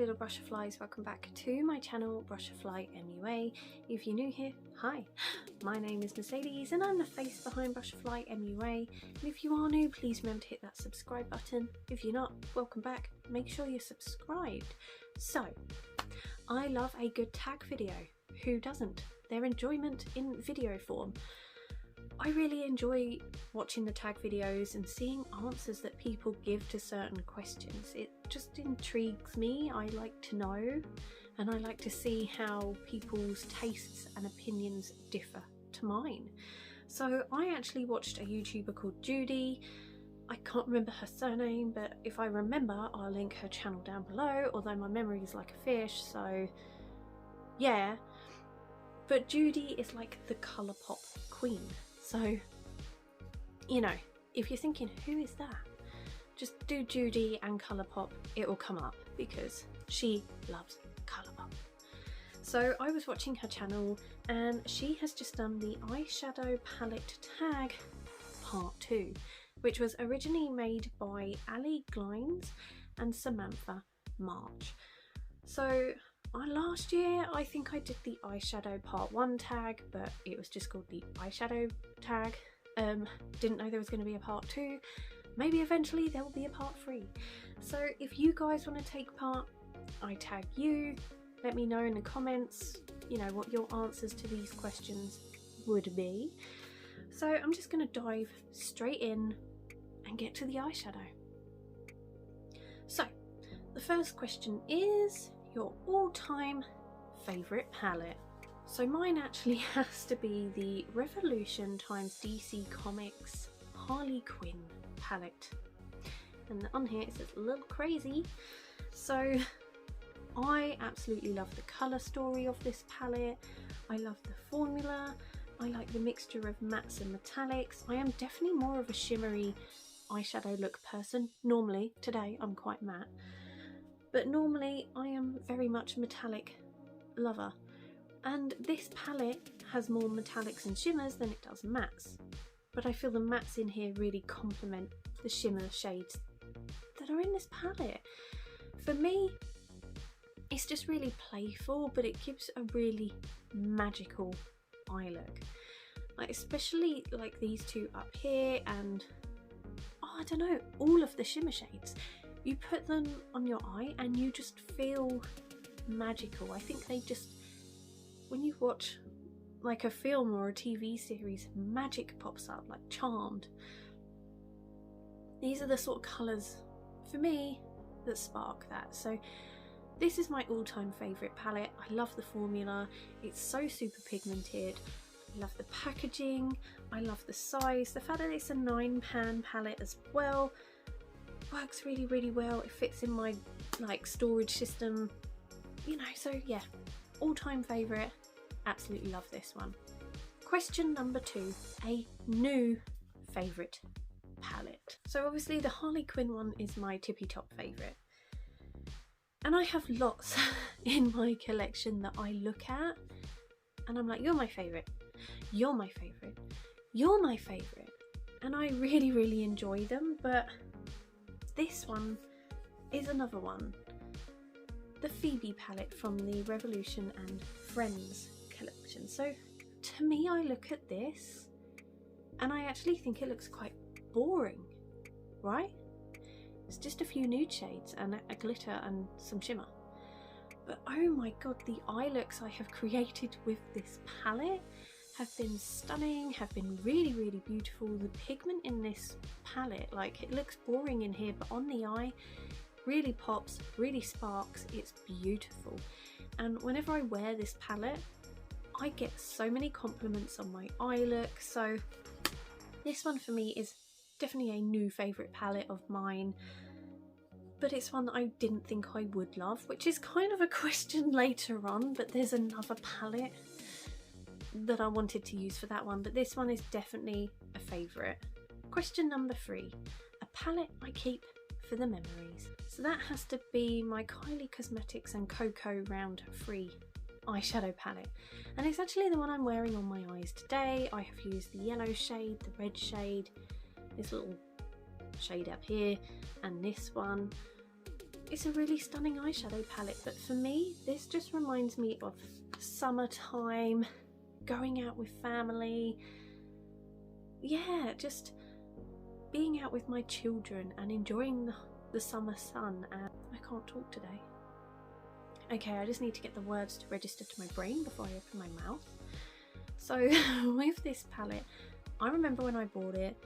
little Brushflies, welcome back to my channel Brushfly MUA. If you're new here, hi, my name is Mercedes and I'm the face behind Brushfly MUA, and if you are new, please remember to hit that subscribe button. If you're not, welcome back, make sure you're subscribed. So, I love a good tag video, who doesn't? Their enjoyment in video form. I really enjoy watching the tag videos and seeing answers that people give to certain questions. It just intrigues me. I like to know, and I like to see how people's tastes and opinions differ to mine. So I actually watched a YouTuber called Judy. I can't remember her surname, but if I remember, I'll link her channel down below, although my memory is like a fish, so yeah. But Judy is like the Colourpop queen. So, you know, if you're thinking, who is that? Just do Judy and Colourpop, it will come up because she loves Colourpop. So I was watching her channel and she has just done the eyeshadow palette tag part 2, which was originally made by Ali Glines and Samantha March. So last year I think I did the eyeshadow part 1 tag, but it was just called the eyeshadow tag. Didn't know there was going to be a part 2. Maybe eventually there will be a part 3. So if you guys want to take part, I tag you. Let me know in the comments, you know, what your answers to these questions would be. So I'm just going to dive straight in and get to the eyeshadow. So the first question is your all-time favourite palette. So mine actually has to be the Revolution x DC Comics Harley Quinn palette. And on here it says a little crazy. So I absolutely love the colour story of this palette. I love the formula. I like the mixture of mattes and metallics. I am definitely more of a shimmery eyeshadow look person. Normally, today I'm quite matte. But normally I am very much a metallic lover, and this palette has more metallics and shimmers than it does mattes, but I feel the mattes in here really complement the shimmer shades that are in this palette. For me, it's just really playful, but it gives a really magical eye look, like especially like these two up here, and I don't know, all of the shimmer shades. You put them on your eye and you just feel magical. I think they just, when you watch like a film or a TV series, magic pops up, like Charmed. These are the sort of colours, for me, that spark that. So this is my all-time favourite palette. I love the formula. It's so super pigmented. I love the packaging. I love the size. The fact that it's a 9-pan palette as well works really well. It fits in my like storage system, you know. So yeah, all-time favourite. Absolutely love this one. Question number 2, a new favourite palette. So obviously the Harley Quinn one is my tippy top favourite, and I have lots in my collection that I look at and I'm like, you're my favourite, you're my favourite, you're my favourite, and I really enjoy them. But this one is another one. The Phoebe palette from the Revolution and Friends collection. So to me, I look at this and I actually think it looks quite boring, right? It's just a few nude shades and a glitter and some shimmer. But oh my god, the eye looks I have created with this palette have been stunning, have been really beautiful. The pigment in this palette, like, it looks boring in here, but on the eye really pops, really sparks. It's beautiful, and whenever I wear this palette I get so many compliments on my eye look. So this one for me is definitely a new favourite palette of mine, but it's one that I didn't think I would love, which is kind of a question later on. But there's another palette that I wanted to use for that one, but this one is definitely a favourite. Question number 3, a palette I keep for the memories. So that has to be my Kylie Cosmetics and Cocoa Round Free eyeshadow palette, and it's actually the one I'm wearing on my eyes today. I have used the yellow shade, the red shade, this little shade up here, and this one. it's a really stunning eyeshadow palette, but for me this just reminds me of summertime, going out with family, yeah, just being out with my children and enjoying the summer sun. And I can't talk today. Okay, I just need to get the words to register to my brain before I open my mouth. So with this palette, I remember when I bought it,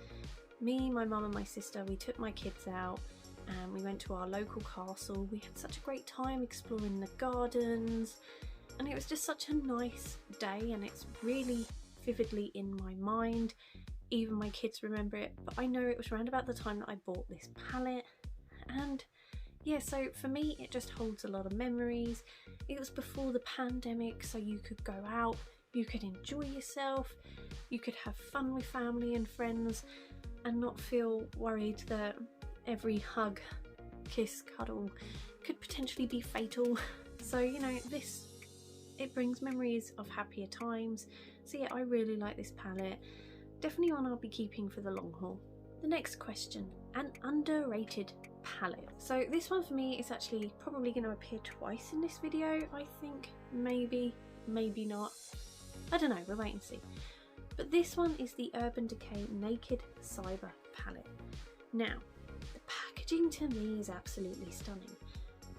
me, my mum and my sister, we took my kids out and we went to our local castle. We had such a great time exploring the gardens, and it was just such a nice day, and it's really vividly in my mind. Even my kids remember it, but I know it was around about the time that I bought this palette. And yeah, so for me it just holds a lot of memories. It was before the pandemic, so you could go out, you could enjoy yourself, you could have fun with family and friends and not feel worried that every hug, kiss, cuddle could potentially be fatal. So, you know, it brings memories of happier times. So yeah, I really like this palette. Definitely one I'll be keeping for the long haul. The next question, an underrated palette. So this one for me is actually probably going to appear twice in this video, I think. Maybe, maybe not. I don't know, we'll wait and see. But this one is the Urban Decay Naked Cyber palette. Now, the packaging to me is absolutely stunning,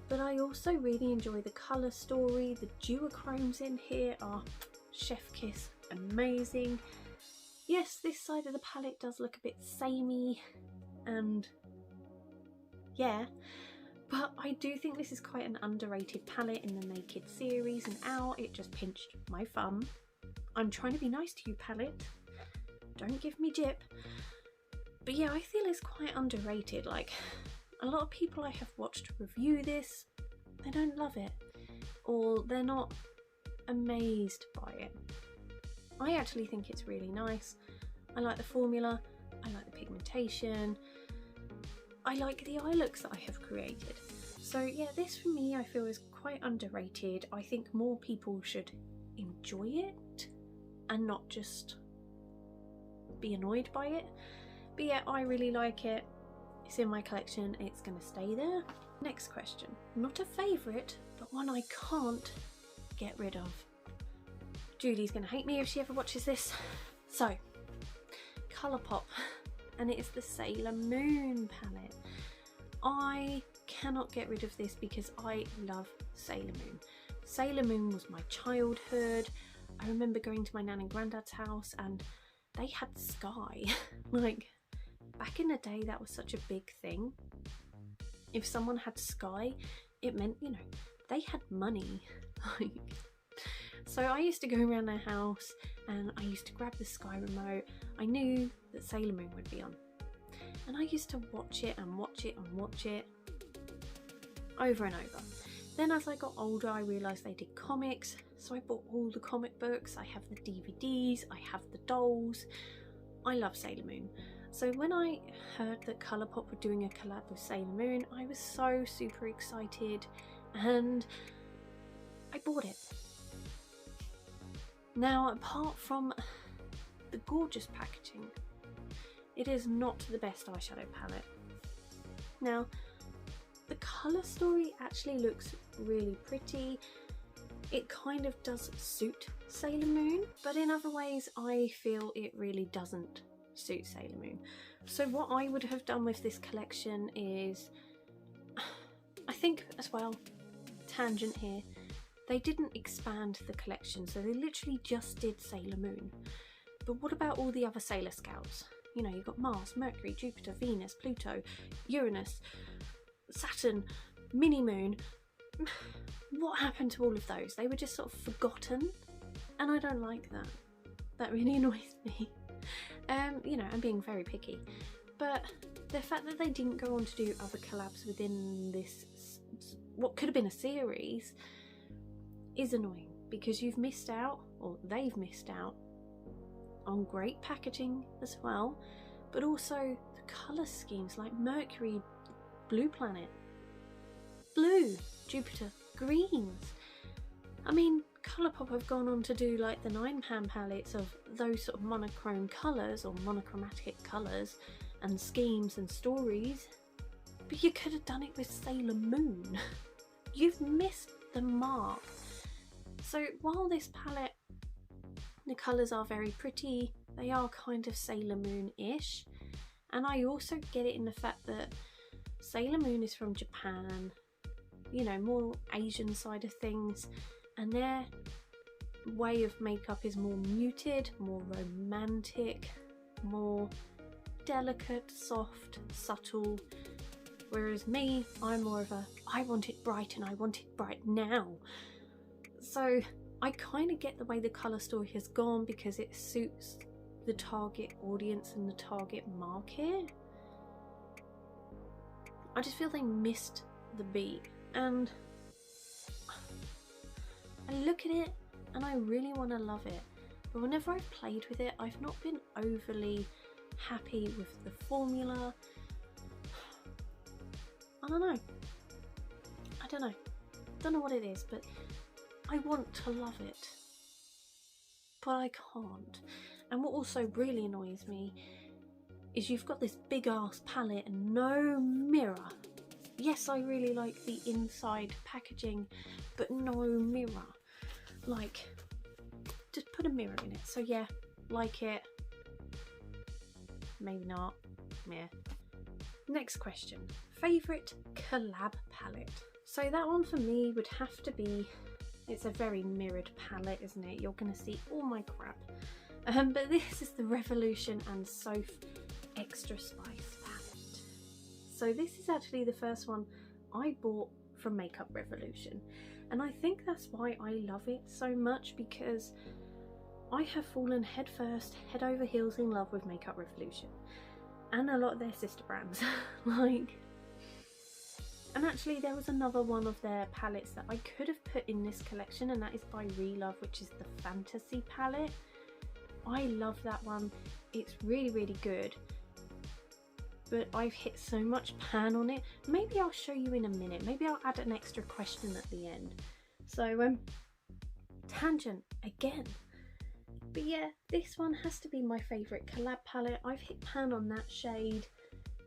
but I also really enjoy the colour story. The duochromes in here are chef kiss, amazing. Yes, this side of the palette does look a bit samey and yeah, but I do think this is quite an underrated palette in the Naked series, and ow, it just pinched my thumb. I'm trying to be nice to you, palette. Don't give me jip. But yeah, I feel it's quite underrated. Like, a lot of people I have watched review this, they don't love it, or they're not amazed by it. I actually think it's really nice. I like the formula, I like the pigmentation, I like the eye looks that I have created. So yeah, this for me I feel is quite underrated. I think more people should enjoy it and not just be annoyed by it. But yeah, I really like it. It's in my collection, it's gonna stay there. Next question. Not a favourite, but one I can't get rid of. Julie's gonna hate me if she ever watches this. So, Colourpop, and it's the Sailor Moon palette. I cannot get rid of this because I love Sailor Moon. Sailor Moon was my childhood. I remember going to my nan and granddad's house and they had Sky. Like, back in the day that was such a big thing. If someone had Sky, it meant, you know, they had money. So I used to go around their house and I used to grab the Sky remote. I knew that Sailor Moon would be on, and I used to watch it and watch it and watch it over and over. Then as I got older I realised they did comics, so I bought all the comic books. I have the DVDs, I have the dolls. I love Sailor Moon. So when I heard that Colourpop were doing a collab with Sailor Moon, I was so super excited and I bought it. Now, apart from the gorgeous packaging, it is not the best eyeshadow palette. Now, the colour story actually looks really pretty. It kind of does suit Sailor Moon, but in other ways I feel it really doesn't suit Sailor Moon. So what I would have done with this collection is, I think as well, tangent here, they didn't expand the collection, so they literally just did Sailor Moon. But what about all the other Sailor Scouts? You know, you've got Mars, Mercury, Jupiter, Venus, Pluto, Uranus, Saturn, Mini Moon. What happened to all of those? They were just sort of forgotten, and I don't like that. That really annoys me. You know, I'm being very picky. But the fact that they didn't go on to do other collabs within this, what could have been a series, is annoying, because you've missed out, or they've missed out, on great packaging as well, but also the colour schemes, like Mercury, blue planet, blue, Jupiter, greens. I mean, Colourpop have gone on to do like the 9-pan palettes of those sort of monochrome colours or monochromatic colours and schemes and stories. But you could have done it with Sailor Moon. You've missed the mark. So while this palette, the colours are very pretty, they are kind of Sailor Moon-ish. And I also get it in the fact that Sailor Moon is from Japan, you know, more Asian side of things, and their way of makeup is more muted, more romantic, more delicate, soft, subtle. Whereas me, I'm more of a, I want it bright and I want it bright now. So I kind of get the way the colour story has gone because it suits the target audience and the target market. I just feel they missed the beat, and I look at it and I really want to love it, but whenever I've played with it, I've not been overly happy with the formula. I don't know what it is, but I want to love it, but I can't. And what also really annoys me is you've got this big ass palette and no mirror. Yes, I really like the inside packaging, but no mirror. Like, just put a mirror in it. So yeah, like it, maybe not, yeah. Next question, favourite collab palette? So that one for me would have to be, it's a very mirrored palette, isn't it? You're going to see all my crap. But this is the Revolution and Soph Extra Spice palette. So this is actually the first one I bought from Makeup Revolution. And I think that's why I love it so much, because I have fallen head first, head over heels in love with Makeup Revolution. And a lot of their sister brands. Like, and actually there was another one of their palettes that I could have put in this collection, and that is by Relove, which is the Fantasy palette. I love that one. It's really, really good. But I've hit so much pan on it. Maybe I'll show you in a minute. Maybe I'll add an extra question at the end. So, tangent again. But yeah, this one has to be my favourite collab palette. I've hit pan on that shade.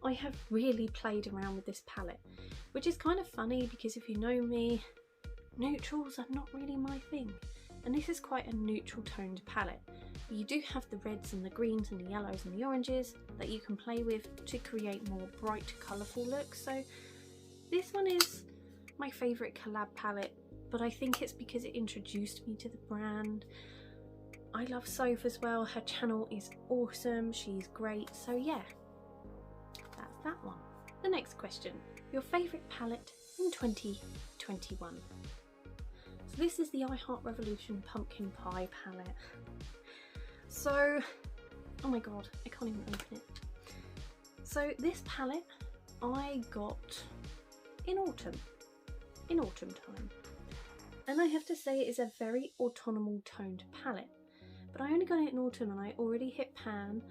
I have really played around with this palette, which is kind of funny because if you know me, neutrals are not really my thing. And this is quite a neutral toned palette. You do have the reds and the greens and the yellows and the oranges that you can play with to create more bright, colourful looks. So this one is my favourite collab palette, but I think it's because it introduced me to the brand. I love Soph as well. Her channel is awesome. She's great. So yeah, that's that one. The next question, your favourite palette in 2021. So this is the I Heart Revolution Pumpkin Pie palette. So, oh my god, I can't even open it. So this palette I got in autumn time. And I have to say it is a very autumnal toned palette. But I only got it in autumn and I already hit pan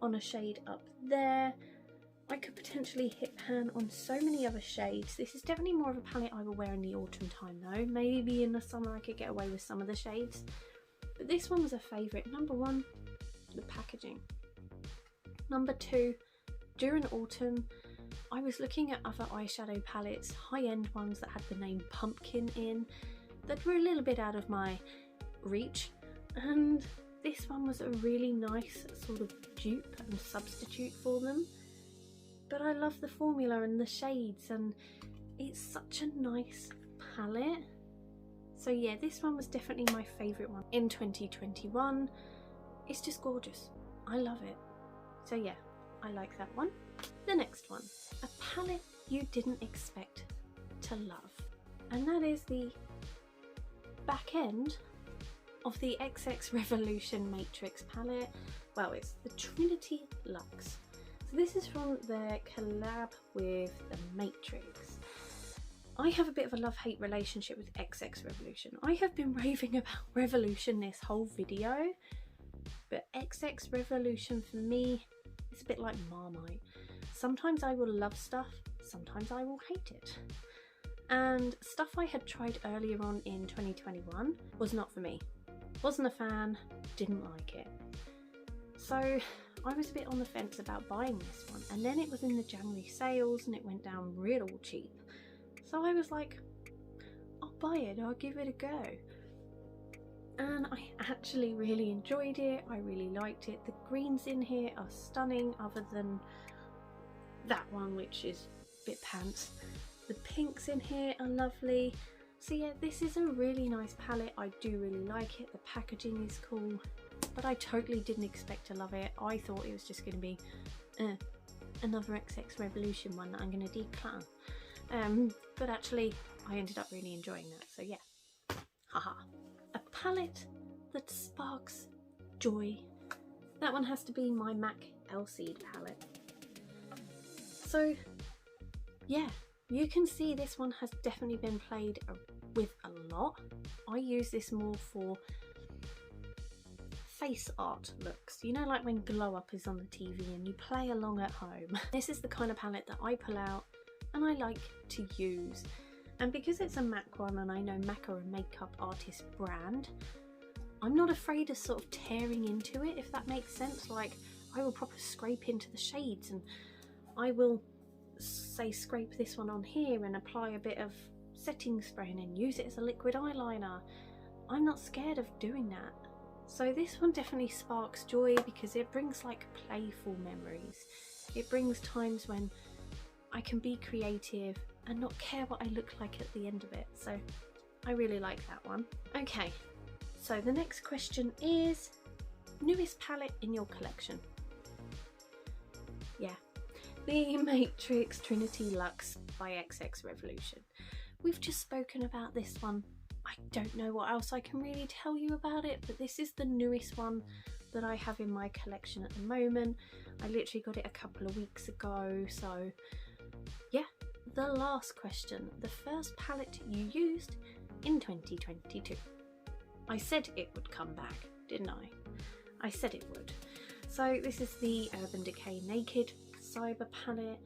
on a shade up there. I could potentially hit pan on so many other shades. This is definitely more of a palette I will wear in the autumn time though. Maybe in the summer I could get away with some of the shades. But this one was a favourite. Number one, the packaging. Number two, during autumn, I was looking at other eyeshadow palettes, high-end ones that had the name Pumpkin in, that were a little bit out of my reach. And this one was a really nice sort of dupe and substitute for them. But I love the formula and the shades, and it's such a nice palette. So yeah, this one was definitely my favourite one in 2021. It's just gorgeous. I love it. So yeah, I like that one. The next one, a palette you didn't expect to love. And that is the back end of the xxxx Revolution Matrix palette. Well, it's the Trinity Luxe. So this is from their collab with the Matrix. I have a bit of a love-hate relationship with xxxx Revolution. I have been raving about Revolution this whole video, but xxxx Revolution for me is a bit like Marmite. Sometimes I will love stuff, sometimes I will hate it. And stuff I had tried earlier on in 2021 was not for me. Wasn't a fan, didn't like it. So I was a bit on the fence about buying this one, and then it was in the January sales and it went down real cheap. So I was like, I'll buy it, I'll give it a go. And I actually really enjoyed it. I really liked it. The greens in here are stunning, other than that one, which is a bit pants. The pinks in here are lovely. So yeah, this is a really nice palette. I do really like it. The packaging is cool, but I totally didn't expect to love it. I thought it was just going to be another XX Revolution one that I'm going to declutter. But actually, I ended up really enjoying that. So yeah, haha. A palette that sparks joy. That one has to be my MAC Elseed palette. So yeah, you can see this one has definitely been played with a lot. I use this more for face art looks, you know, like when Glow Up is on the TV and you play along at home. This is the kind of palette that I pull out and I like to use. And because it's a MAC one, and I know MAC are a makeup artist brand, I'm not afraid of sort of tearing into it, if that makes sense. Like, I will proper scrape into the shades, and I will say scrape this one on here and apply a bit of setting spray and then use it as a liquid eyeliner. I'm not scared of doing that. So this one definitely sparks joy because it brings like playful memories. It brings times when I can be creative and not care what I look like at the end of it. So I really like that one. Okay, so the next question is newest palette in your collection. Yeah, the Matrix Trinity Luxe by xxxx Revolution. We've just spoken about this one. I don't know what else I can really tell you about it, but this is the newest one that I have in my collection at the moment. I literally got it a couple of weeks ago. So yeah, the last question, the first palette you used in 2022. I said it would come back, didn't I? I said it would. So this is the Urban Decay Naked Cyber palette.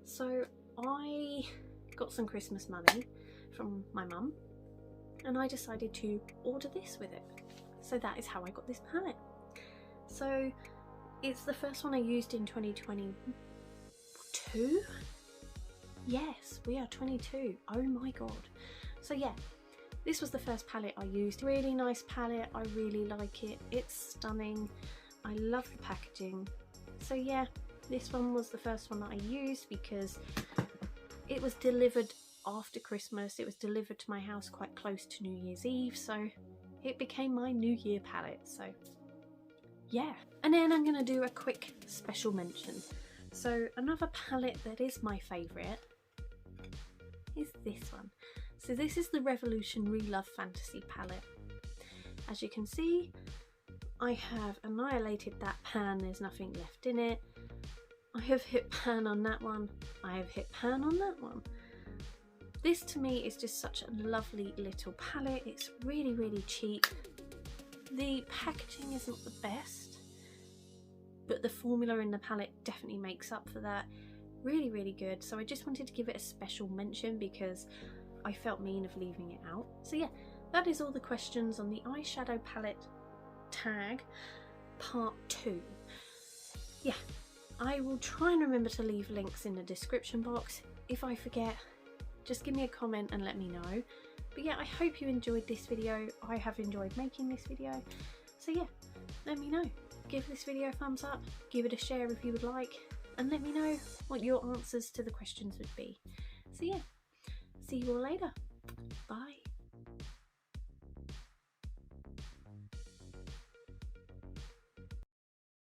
So I got some Christmas money from my mum and I decided to order this with it. So that is how I got this palette. So it's the first one I used in 2022. Yes, we are 22. Oh my god. So yeah, this was the first palette I used. Really nice palette. I really like it. It's stunning. I love the packaging. So yeah, this one was the first one that I used because it was delivered after Christmas. It was delivered to my house quite close to New Year's Eve, so it became my New Year palette. So yeah, and then I'm gonna do a quick special mention. So another palette that is my favourite is this one. So this is the Revolution Relove Fantasy palette. As you can see, I have annihilated that pan. There's nothing left in it. I have hit pan on that one. I have hit pan on that one. This to me is just such a lovely little palette. It's really, really cheap. The packaging is not the best, but the formula in the palette definitely makes up for that. Really, really good. So I just wanted to give it a special mention because I felt mean of leaving it out. So yeah, that is all the questions on the eyeshadow palette tag part 2. Yeah, I will try and remember to leave links in the description box. If I forget, just give me a comment and let me know. But yeah, I hope you enjoyed this video. I have enjoyed making this video. So yeah, let me know. Give this video a thumbs up, give it a share if you would like, and let me know what your answers to the questions would be. So yeah, see you all later. Bye.